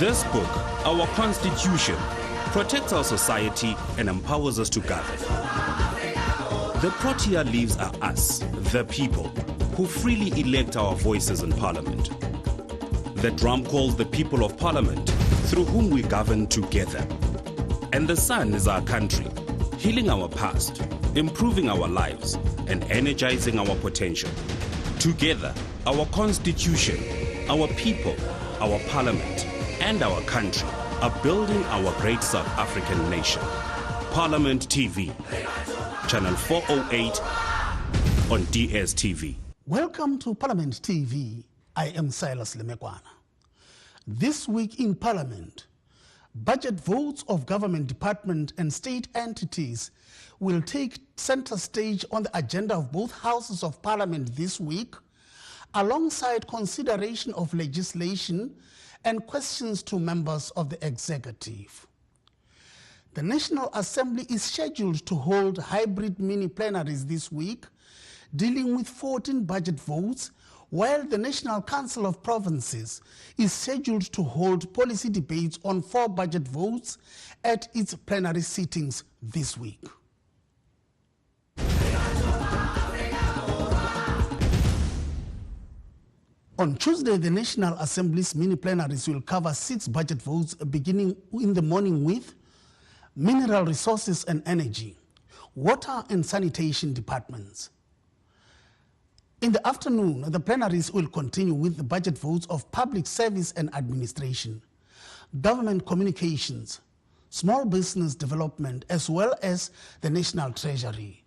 This book, our Constitution, protects our society and empowers us to gather. The Protea leaves are us, the people, who freely elect our voices in Parliament. The drum calls the people of Parliament, through whom we govern together. And the sun is our country, healing our past, improving our lives, and energizing our potential. Together, our Constitution, our people, our Parliament, and our country are building our great South African nation. Parliament TV, Channel 408 on DSTV. Welcome to Parliament TV. I am Silas Lemekwana. This week in Parliament, budget votes of government department and state entities will take center stage on the agenda of both houses of Parliament this week, alongside consideration of legislation and questions to members of the executive. The National Assembly is scheduled to hold hybrid mini plenaries this week, dealing with 14 budget votes, while the National Council of Provinces is scheduled to hold policy debates on 4 budget votes at its plenary sittings this week. On Tuesday, the National Assembly's mini plenaries will cover 6 budget votes, beginning in the morning with mineral resources and energy, water and sanitation departments. In the afternoon, the plenaries will continue with the budget votes of public service and administration, government communications, small business development, as well as the National Treasury.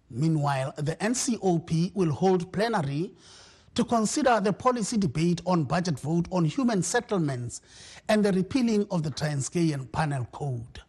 Meanwhile, the NCOP will hold plenary to consider the policy debate on budget vote on human settlements and the repealing of the Transkeian Penal Code.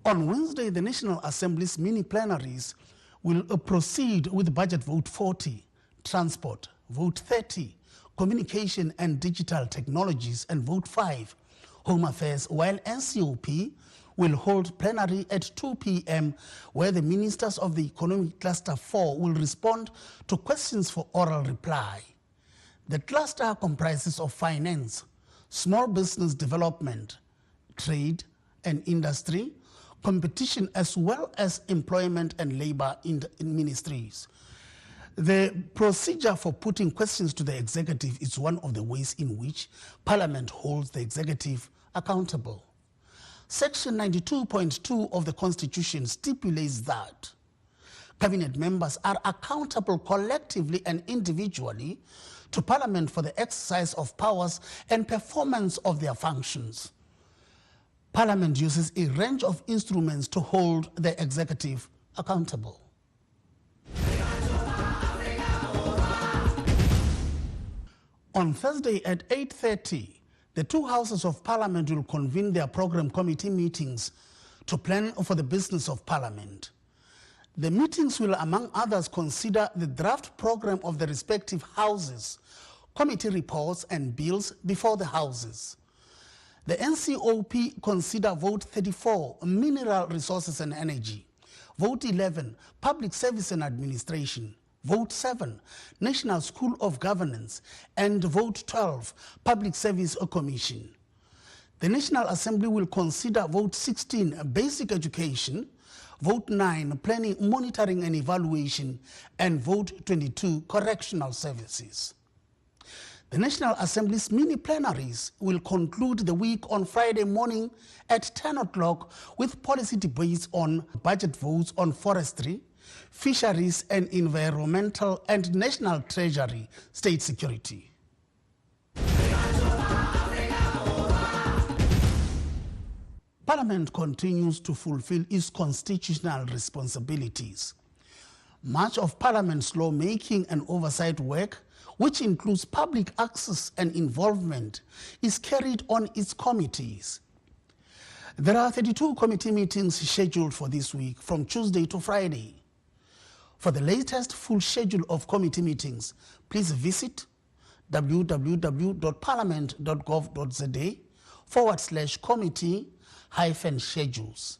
On Wednesday, the National Assembly's mini plenaries will proceed with budget vote 40, transport, vote 30, communication and digital technologies, and vote 5, home affairs, while NCOP will hold plenary at 2 p.m. where the ministers of the Economic Cluster 4 will respond to questions for oral reply. The cluster comprises of finance, small business development, trade and industry, competition, as well as employment and labor in ministries. The procedure for putting questions to the executive is one of the ways in which Parliament holds the executive accountable. Section 92.2 of the Constitution stipulates that cabinet members are accountable collectively and individually to Parliament for the exercise of powers and performance of their functions. Parliament uses a range of instruments to hold the executive accountable. On Thursday at 8:30, the 2 houses of Parliament will convene their program committee meetings to plan for the business of Parliament. The meetings will, among others, consider the draft program of the respective houses, committee reports and bills before the houses. The NCOP consider vote 34, mineral resources and energy, vote 11, public service and administration, vote 7, National School of Governance, and vote 12, Public Service Commission. The National Assembly will consider vote 16, basic education, vote 9, planning, monitoring and evaluation, and vote 22, correctional services. The National Assembly's mini plenaries will conclude the week on Friday morning at 10 o'clock with policy debates on budget votes on forestry, fisheries and environmental, and National Treasury state security. Parliament continues to fulfill its constitutional responsibilities. Much of Parliament's lawmaking and oversight work, which includes public access and involvement, is carried on its committees. There are 32 committee meetings scheduled for this week from Tuesday to Friday. For the latest full schedule of committee meetings, please visit www.parliament.gov.za/committee-schedules.